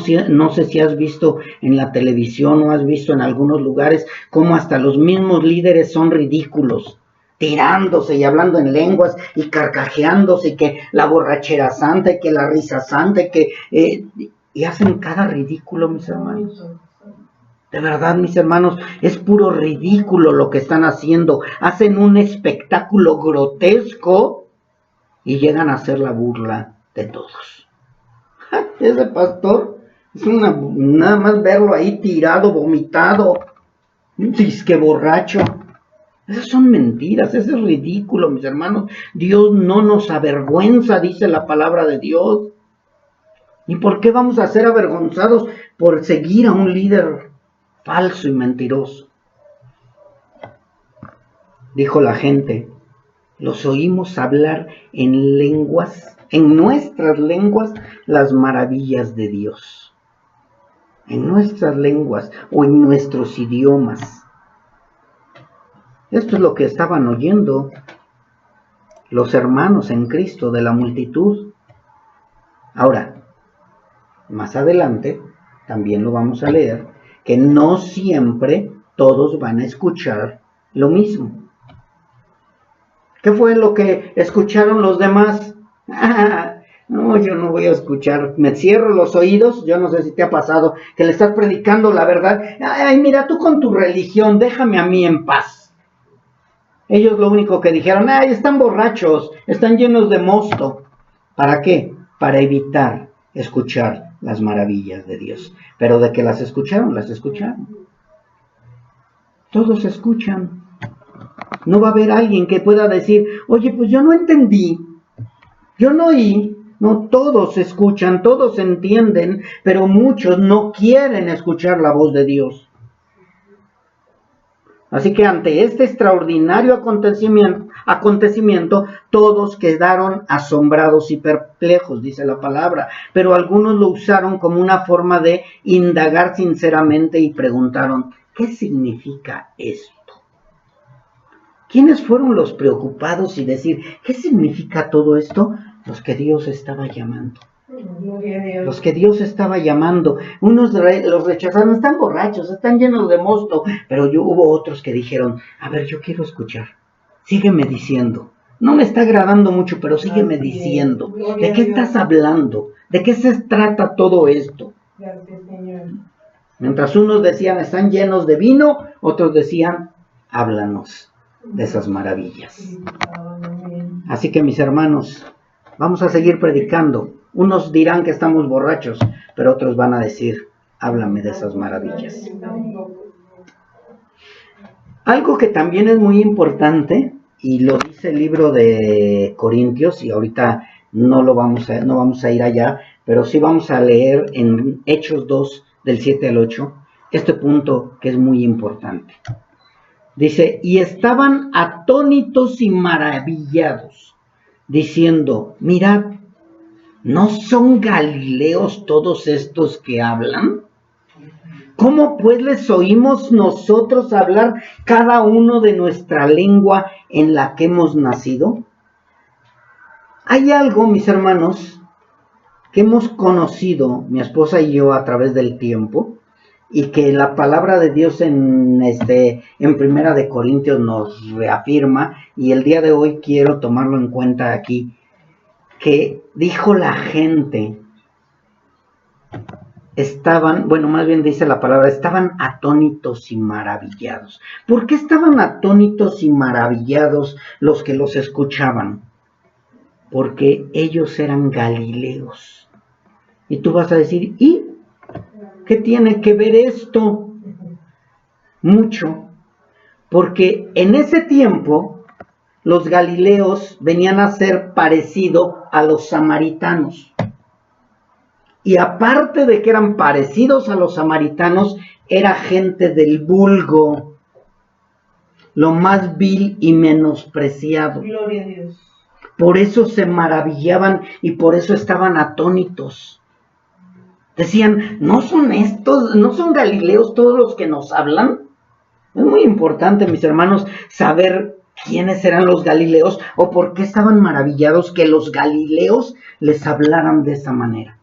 sé si has visto en la televisión o has visto en algunos lugares cómo hasta los mismos líderes son ridículos, tirándose y hablando en lenguas y carcajeándose, y que la borrachera santa y que la risa santa y hacen cada ridículo, mis hermanos. De verdad, mis hermanos, es puro ridículo lo que están haciendo. Hacen un espectáculo grotesco y llegan a hacer la burla de todos. Ese pastor es nada más verlo ahí tirado, vomitado, disque borracho. Esas son mentiras, ese es ridículo, mis hermanos. Dios no nos avergüenza, dice la palabra de Dios. ¿Y por qué vamos a ser avergonzados por seguir a un líder falso y mentiroso? Dijo la gente, los oímos hablar en lenguas, en nuestras lenguas, las maravillas de Dios. En nuestras lenguas o en nuestros idiomas. Esto es lo que estaban oyendo los hermanos en Cristo de la multitud. Ahora, más adelante, también lo vamos a leer, que no siempre todos van a escuchar lo mismo. ¿Qué fue lo que escucharon los demás? No, yo no voy a escuchar, me cierro los oídos. Yo no sé si te ha pasado que le estás predicando la verdad. Ay, mira, tú con tu religión, déjame a mí en paz. Ellos lo único que dijeron, ay, están borrachos, están llenos de mosto. ¿Para qué? Para evitar escuchar las maravillas de Dios. Pero de que las escucharon, las escucharon. Todos escuchan. No va a haber alguien que pueda decir, oye, pues yo no entendí, yo no oí. No, todos escuchan, todos entienden, pero muchos no quieren escuchar la voz de Dios. Así que ante este extraordinario acontecimiento, todos quedaron asombrados y perplejos, dice la palabra, pero algunos lo usaron como una forma de indagar sinceramente y preguntaron, ¿qué significa esto? ¿Quiénes fueron los preocupados y decir, ¿qué significa todo esto? Los que Dios estaba llamando. Los que Dios estaba llamando. Unos los rechazaron, están borrachos, están llenos de mosto. Pero hubo otros que dijeron, a ver, yo quiero escuchar. Sígueme diciendo. No me está agradando mucho, pero sígueme diciendo. ¿De qué estás hablando? ¿De qué se trata todo esto? Mientras unos decían, están llenos de vino, otros decían, háblanos de esas maravillas. Así que mis hermanos, vamos a seguir predicando. Unos dirán que estamos borrachos, pero otros van a decir, háblame de esas maravillas. Algo que también es muy importante, y lo dice el libro de Corintios, y ahorita no vamos a ir allá, pero sí vamos a leer en Hechos 2, del 7 al 8, este punto que es muy importante. Dice, y estaban atónitos y maravillados, diciendo, mirad, ¿no son galileos todos estos que hablan? ¿Cómo pues les oímos nosotros hablar cada uno de nuestra lengua en la que hemos nacido? Hay algo, mis hermanos, que hemos conocido, mi esposa y yo, a través del tiempo, y que la palabra de Dios en Primera de Corintios nos reafirma, y el día de hoy quiero tomarlo en cuenta aquí, que dijo la gente, más bien dice la palabra, estaban atónitos y maravillados. ¿Por qué estaban atónitos y maravillados los que los escuchaban? Porque ellos eran galileos. Y tú vas a decir, ¿y qué tiene que ver esto? Mucho, porque en ese tiempo los galileos venían a ser parecido a los samaritanos. Y aparte de que eran parecidos a los samaritanos, era gente del vulgo, lo más vil y menospreciado. Gloria a Dios. Por eso se maravillaban y por eso estaban atónitos. Decían, ¿no son galileos todos los que nos hablan? Es muy importante, mis hermanos, saber quiénes eran los galileos o por qué estaban maravillados que los galileos les hablaran de esa manera.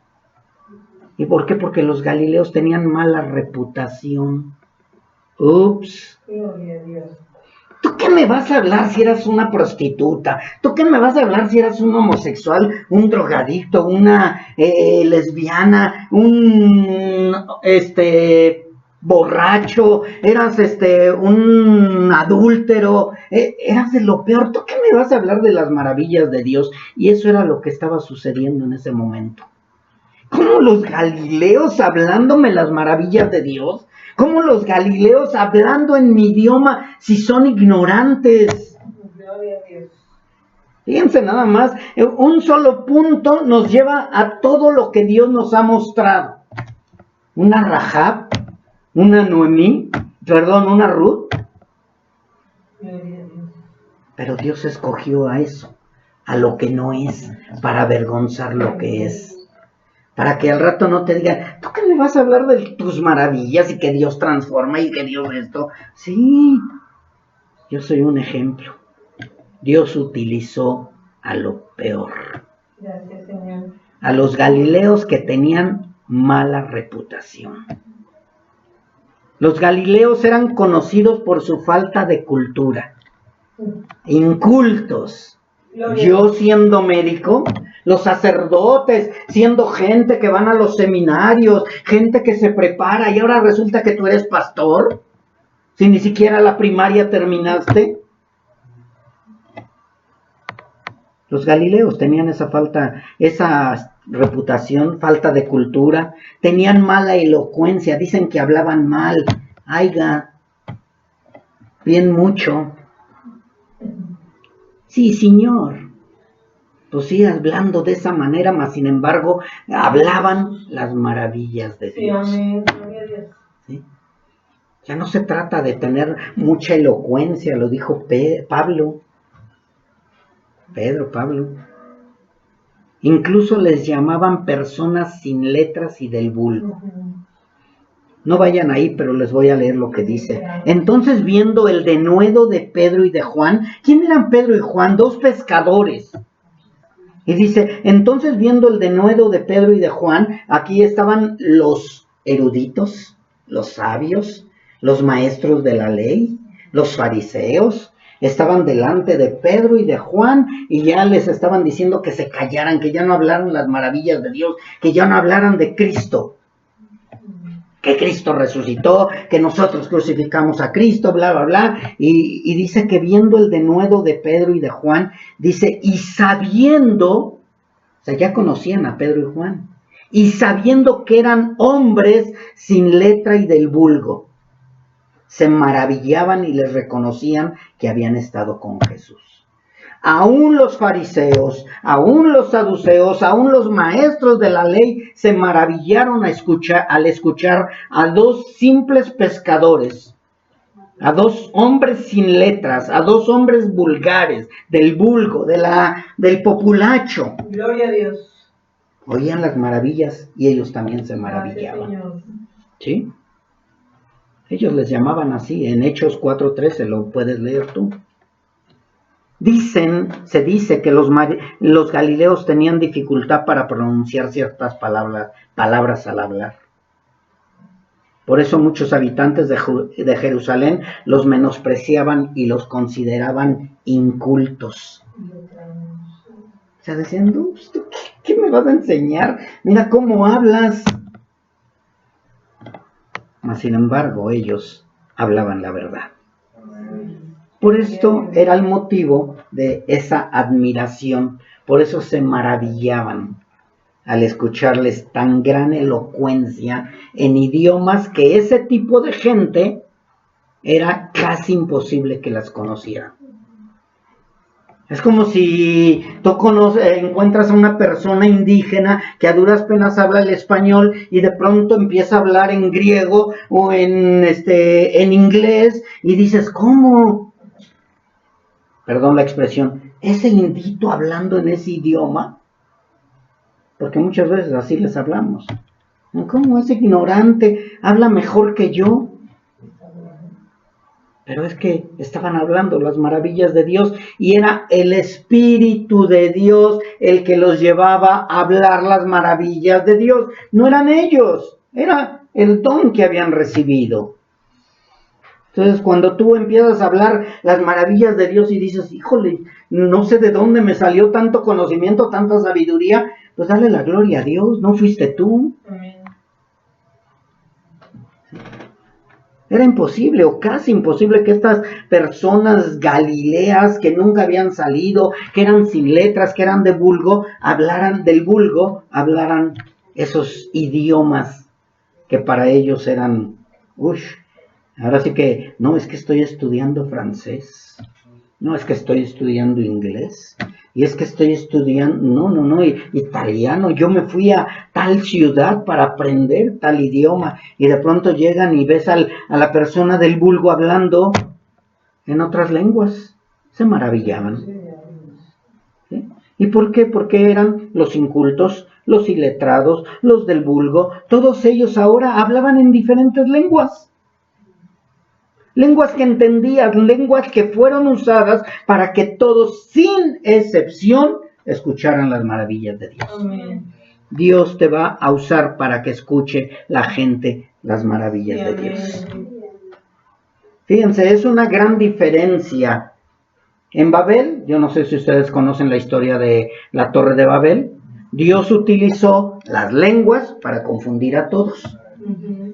¿Y por qué? Porque los galileos tenían mala reputación. Ups. Gloria a Dios. ¿Tú qué me vas a hablar si eras una prostituta? ¿Tú qué me vas a hablar si eras un homosexual, un drogadicto, una lesbiana, un borracho, eras un adúltero, eras de lo peor? ¿Tú qué me vas a hablar de las maravillas de Dios? Y eso era lo que estaba sucediendo en ese momento. ¿Cómo los galileos hablándome las maravillas de Dios? ¿Cómo los galileos hablando en mi idioma si son ignorantes? Gloria a Dios. Fíjense nada más, un solo punto nos lleva a todo lo que Dios nos ha mostrado. Una Rahab, una Noemí, una Ruth. Pero Dios escogió a eso, a lo que no es, para avergonzar lo que es. Para que al rato no te digan, ¿tú qué me vas a hablar de tus maravillas y que Dios transforma y que Dios esto? Sí, yo soy un ejemplo. Dios utilizó a lo peor. Gracias, Señor. A los galileos que tenían mala reputación. Los galileos eran conocidos por su falta de cultura. Incultos. Yo siendo médico, los sacerdotes, siendo gente que van a los seminarios, gente que se prepara, y ahora resulta que tú eres pastor, si ni siquiera la primaria terminaste. Los galileos tenían esa falta, esa reputación, falta de cultura, tenían mala elocuencia, dicen que hablaban mal, bien mucho. Sí, señor. Pues sí, hablando de esa manera, mas sin embargo, hablaban las maravillas de Dios. Sí, amén. Gloria a Dios. ¿Sí? Ya no se trata de tener mucha elocuencia, lo dijo Pablo. Incluso les llamaban personas sin letras y del vulgo. No vayan ahí, pero les voy a leer lo que dice. Entonces, viendo el denuedo de Pedro y de Juan, ¿quién eran Pedro y Juan? 2 pescadores. Y dice, entonces viendo el denuedo de Pedro y de Juan, aquí estaban los eruditos, los sabios, los maestros de la ley, los fariseos, estaban delante de Pedro y de Juan y ya les estaban diciendo que se callaran, que ya no hablaran las maravillas de Dios, que ya no hablaran de Cristo. Que Cristo resucitó, que nosotros crucificamos a Cristo, bla, bla, bla. Y dice que viendo el denuedo de Pedro y de Juan, dice, y sabiendo, o sea, ya conocían a Pedro y Juan, y sabiendo que eran hombres sin letra y del vulgo, se maravillaban y les reconocían que habían estado con Jesús. Aún los fariseos, aún los saduceos, aún los maestros de la ley se maravillaron al escuchar a 2 simples pescadores, a 2 hombres sin letras, a 2 hombres vulgares, del vulgo, del populacho. Gloria a Dios. Oían las maravillas y ellos también se maravillaban. ¿Sí? Ellos les llamaban así, en Hechos 4:13, lo puedes leer tú. Se dice que los galileos tenían dificultad para pronunciar ciertas palabras al hablar. Por eso muchos habitantes de Jerusalén los menospreciaban y los consideraban incultos. O sea, decían, ¿qué me vas a enseñar? Mira cómo hablas. Mas sin embargo, ellos hablaban la verdad. Por esto era el motivo de esa admiración, por eso se maravillaban al escucharles tan gran elocuencia en idiomas que ese tipo de gente era casi imposible que las conociera. Es como si tú encuentras a una persona indígena que a duras penas habla el español y de pronto empieza a hablar en griego o en inglés y dices, ¿cómo? Perdón la expresión, ese indito hablando en ese idioma, porque muchas veces así les hablamos. ¿Cómo ese ignorante habla mejor que yo? Pero es que estaban hablando las maravillas de Dios y era el Espíritu de Dios el que los llevaba a hablar las maravillas de Dios. No eran ellos, era el don que habían recibido. Entonces, cuando tú empiezas a hablar las maravillas de Dios y dices, híjole, no sé de dónde me salió tanto conocimiento, tanta sabiduría, pues dale la gloria a Dios, no fuiste tú. Amén. Era imposible o casi imposible que estas personas galileas que nunca habían salido, que eran sin letras, que eran del vulgo, hablaran esos idiomas que para ellos eran, ahora sí que, no, es que estoy estudiando francés. No, es que estoy estudiando inglés. Y es que estoy estudiando, no, italiano. Yo me fui a tal ciudad para aprender tal idioma. Y de pronto llegan y ves a la persona del vulgo hablando en otras lenguas. Se maravillaban. ¿Sí? ¿Y por qué? Porque eran los incultos, los iletrados, los del vulgo. Todos ellos ahora hablaban en diferentes lenguas. Lenguas que entendían, lenguas que fueron usadas para que todos, sin excepción, escucharan las maravillas de Dios. Amén. Dios te va a usar para que escuche la gente las maravillas de Dios. Fíjense, es una gran diferencia. En Babel, yo no sé si ustedes conocen la historia de la Torre de Babel, Dios utilizó las lenguas para confundir a todos.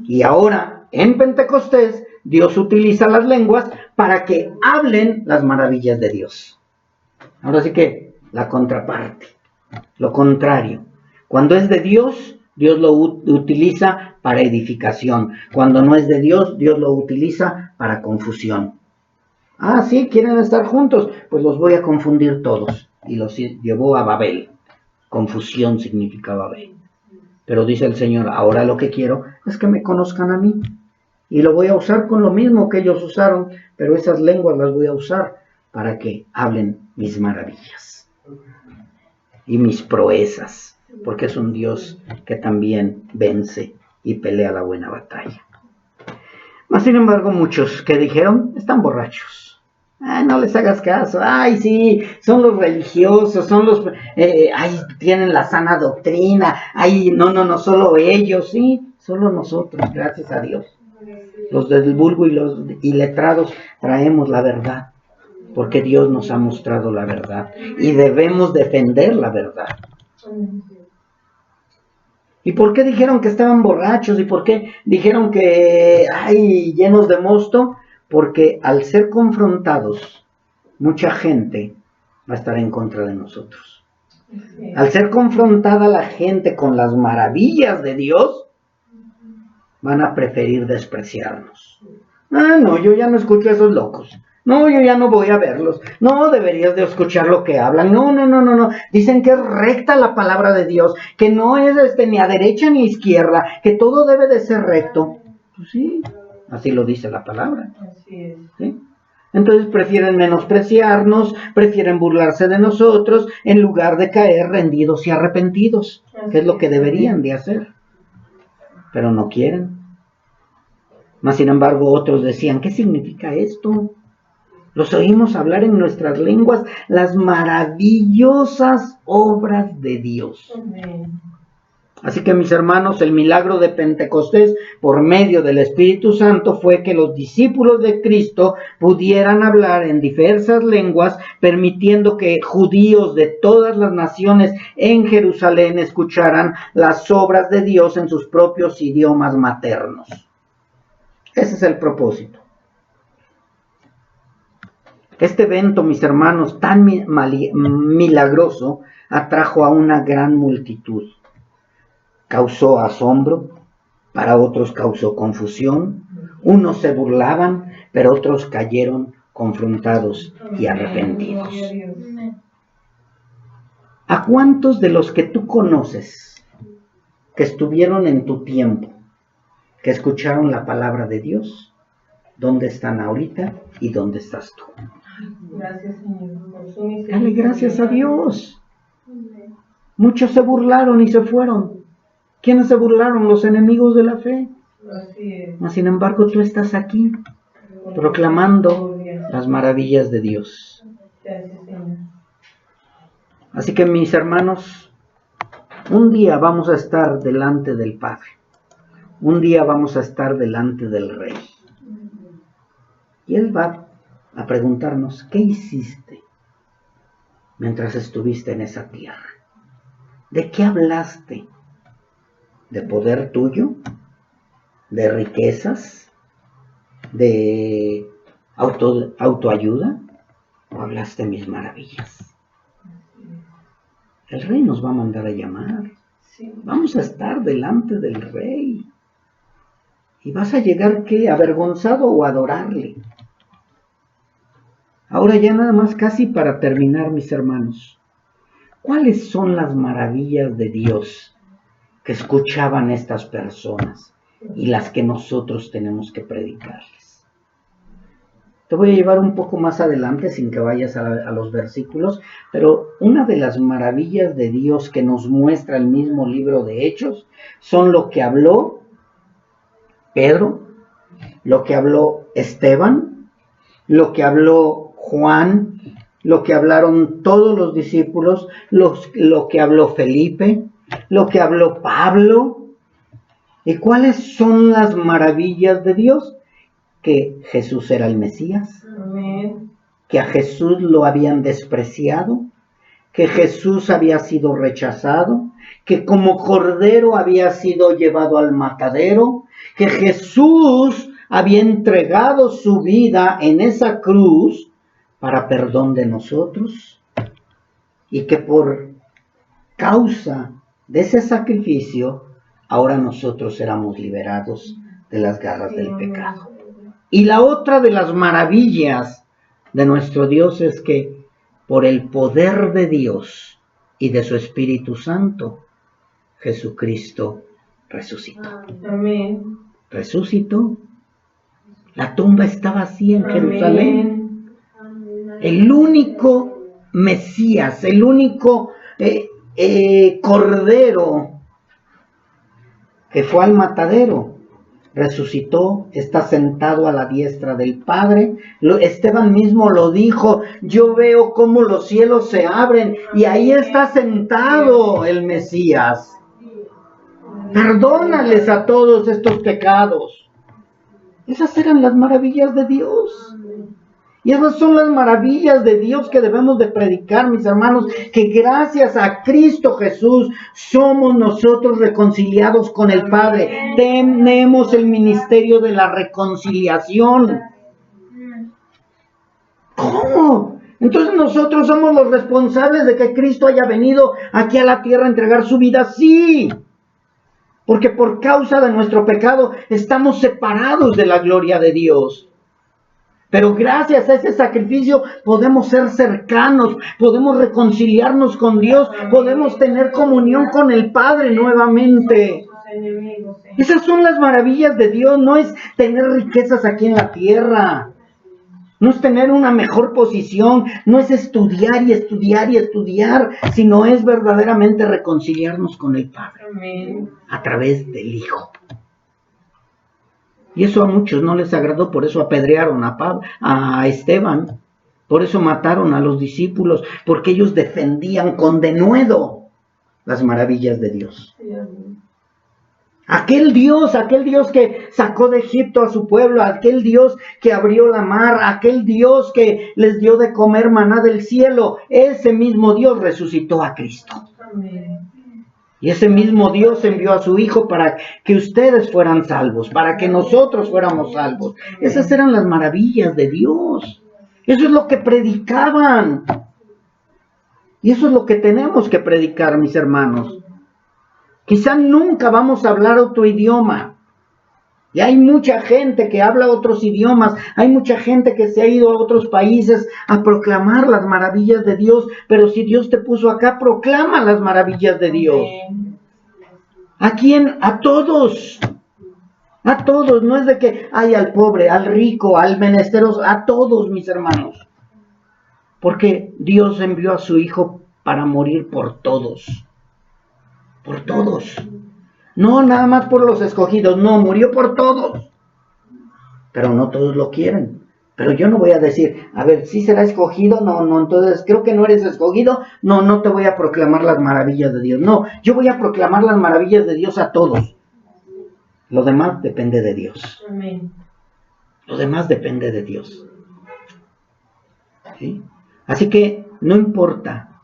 Y ahora, en Pentecostés, Dios utiliza las lenguas para que hablen las maravillas de Dios. Ahora sí que la contraparte, lo contrario. Cuando es de Dios, Dios lo utiliza para edificación. Cuando no es de Dios, Dios lo utiliza para confusión. Ah, sí, quieren estar juntos, pues los voy a confundir todos. Y los llevó a Babel. Confusión significa Babel. Pero dice el Señor, ahora lo que quiero es que me conozcan a mí. Y lo voy a usar con lo mismo que ellos usaron, pero esas lenguas las voy a usar para que hablen mis maravillas y mis proezas, porque es un Dios que también vence y pelea la buena batalla. Mas sin embargo, muchos que dijeron, están borrachos. Ay, no les hagas caso. Ay, sí, son los religiosos, son los... ay, tienen la sana doctrina. Ay, no, solo ellos, sí, solo nosotros, gracias a Dios. Los del vulgo y los iletrados traemos la verdad, porque Dios nos ha mostrado la verdad y debemos defender la verdad. ¿Y por qué dijeron que estaban borrachos? ¿Y por qué dijeron que llenos de mosto? Porque al ser confrontados, mucha gente va a estar en contra de nosotros. Al ser confrontada la gente con las maravillas de Dios, van a preferir despreciarnos. Ah, no, yo ya no escucho a esos locos. No, yo ya no voy a verlos. No, deberías de escuchar lo que hablan. No. Dicen que es recta la palabra de Dios, que no es ni a derecha ni a izquierda, que todo debe de ser recto. Pues sí, así lo dice la palabra. Así es. ¿Sí? Entonces prefieren menospreciarnos, prefieren burlarse de nosotros, en lugar de caer rendidos y arrepentidos, que es lo que deberían de hacer. Pero no quieren. Mas sin embargo otros decían, ¿qué significa esto? Los oímos hablar en nuestras lenguas las maravillosas obras de Dios. Amén. Así que mis hermanos, el milagro de Pentecostés por medio del Espíritu Santo fue que los discípulos de Cristo pudieran hablar en diversas lenguas, permitiendo que judíos de todas las naciones en Jerusalén escucharan las obras de Dios en sus propios idiomas maternos. Ese es el propósito. Este evento, mis hermanos, tan milagroso, atrajo a una gran multitud. Causó asombro, para otros causó confusión, unos se burlaban, pero otros cayeron confrontados y arrepentidos. ¿A cuántos de los que tú conoces, que estuvieron en tu tiempo, que escucharon la palabra de Dios, dónde están ahorita y dónde estás tú? Gracias, Señor, por su misericordia. Dale gracias a Dios. Muchos se burlaron y se fueron. ¿Quiénes se burlaron? Los enemigos de la fe. Así es. Mas sin embargo tú estás aquí proclamando las maravillas de Dios. Gracias, Señor. Así que mis hermanos, un día vamos a estar delante del Padre. Un día vamos a estar delante del Rey. Y Él va a preguntarnos, ¿qué hiciste mientras estuviste en esa tierra? ¿De qué hablaste? ¿De poder tuyo? ¿De riquezas? ¿De autoayuda? ¿O hablaste mis maravillas? El Rey nos va a mandar a llamar. Sí. Vamos a estar delante del Rey. ¿Y vas a llegar qué? ¿Avergonzado o a adorarle? Ahora ya nada más casi para terminar, mis hermanos. ¿Cuáles son las maravillas de Dios que escuchaban estas personas y las que nosotros tenemos que predicarles? Te voy a llevar un poco más adelante sin que vayas a los versículos, pero una de las maravillas de Dios que nos muestra el mismo libro de Hechos son lo que habló Pedro, lo que habló Esteban, lo que habló Juan, lo que hablaron todos los discípulos, lo que habló Felipe, lo que habló Pablo. ¿Y cuáles son las maravillas de Dios? Que Jesús era el Mesías, Amén. que a Jesús lo habían despreciado, que Jesús había sido rechazado, que como cordero había sido llevado al matadero, que Jesús había entregado su vida en esa cruz para perdón de nosotros, y que por causa de ese sacrificio, ahora nosotros éramos liberados de las garras del pecado. Y la otra de las maravillas de nuestro Dios es que por el poder de Dios y de su Espíritu Santo, Jesucristo resucitó. Amén. Resucitó. La tumba está vacía en Jerusalén. El único Mesías, el único Cordero que fue al matadero, resucitó, está sentado a la diestra del Padre. Esteban mismo lo dijo: yo veo cómo los cielos se abren y ahí está sentado el Mesías. Perdónales a todos estos pecados. Esas eran las maravillas de Dios. Y esas son las maravillas de Dios que debemos de predicar, mis hermanos, que gracias a Cristo Jesús somos nosotros reconciliados con el Padre. Tenemos el ministerio de la reconciliación. ¿Cómo? Entonces nosotros somos los responsables de que Cristo haya venido aquí a la tierra a entregar su vida. Sí, porque por causa de nuestro pecado estamos separados de la gloria de Dios. Pero gracias a ese sacrificio podemos ser cercanos, podemos reconciliarnos con Dios, podemos tener comunión con el Padre nuevamente. Esas son las maravillas de Dios. No es tener riquezas aquí en la tierra, no es tener una mejor posición, no es estudiar y estudiar y estudiar, sino es verdaderamente reconciliarnos con el Padre a través del Hijo. Y eso a muchos no les agradó, por eso apedrearon a Esteban, por eso mataron a los discípulos, porque ellos defendían con denuedo las maravillas de Dios. Aquel Dios que sacó de Egipto a su pueblo, aquel Dios que abrió la mar, aquel Dios que les dio de comer maná del cielo, ese mismo Dios resucitó a Cristo. Y ese mismo Dios envió a su Hijo para que ustedes fueran salvos, para que nosotros fuéramos salvos. Esas eran las maravillas de Dios. Eso es lo que predicaban. Y eso es lo que tenemos que predicar, mis hermanos. Quizá nunca vamos a hablar otro idioma. Y hay mucha gente que habla otros idiomas, hay mucha gente que se ha ido a otros países a proclamar las maravillas de Dios, pero si Dios te puso acá, proclama las maravillas de Dios. ¿A quién? A todos. A todos, no es de que hay al pobre, al rico, al menesteroso, a todos, mis hermanos. Porque Dios envió a su Hijo para morir por todos. Por todos. No nada más por los escogidos, no, murió por todos. Pero no todos lo quieren. Pero yo no voy a decir, a ver, ¿sí será escogido? No, entonces creo que no eres escogido. No te voy a proclamar las maravillas de Dios. No, yo voy a proclamar las maravillas de Dios a todos. Lo demás depende de Dios. Amén. Lo demás depende de Dios. ¿Sí? Así que no importa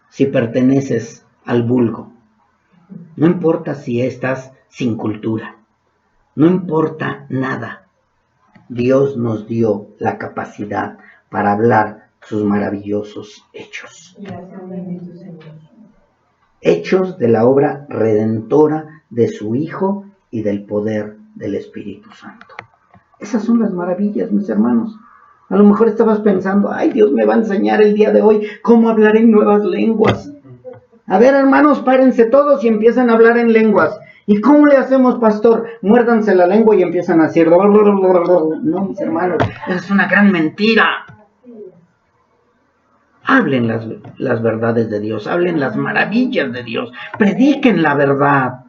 si perteneces al vulgo. No importa si estás sin cultura. No importa nada. Dios nos dio la capacidad para hablar sus maravillosos hechos. Hechos de la obra redentora de su Hijo y del poder del Espíritu Santo. Esas son las maravillas, mis hermanos. A lo mejor estabas pensando, ay, Dios me va a enseñar el día de hoy cómo hablar en nuevas lenguas. A ver, hermanos, párense todos y empiezan a hablar en lenguas. ¿Y cómo le hacemos, pastor? Muérdanse la lengua y empiezan a decir... No, mis hermanos, es una gran mentira. Hablen las verdades de Dios, hablen las maravillas de Dios, prediquen la verdad,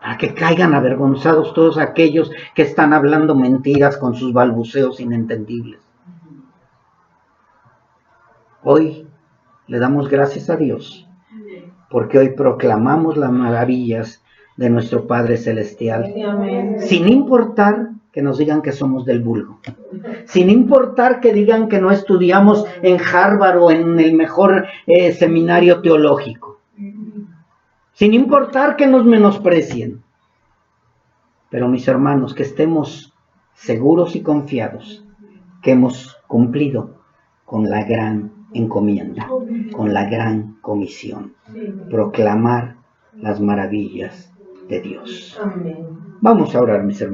para que caigan avergonzados todos aquellos que están hablando mentiras con sus balbuceos inentendibles. Hoy le damos gracias a Dios, porque hoy proclamamos las maravillas de nuestro Padre Celestial, sin importar que nos digan que somos del vulgo, sin importar que digan que no estudiamos en Harvard o en el mejor seminario teológico, sin importar que nos menosprecien. Pero mis hermanos, que estemos seguros y confiados que hemos cumplido con la gran encomienda, con la gran comisión, proclamar las maravillas de Dios. Vamos a orar, mis hermanos.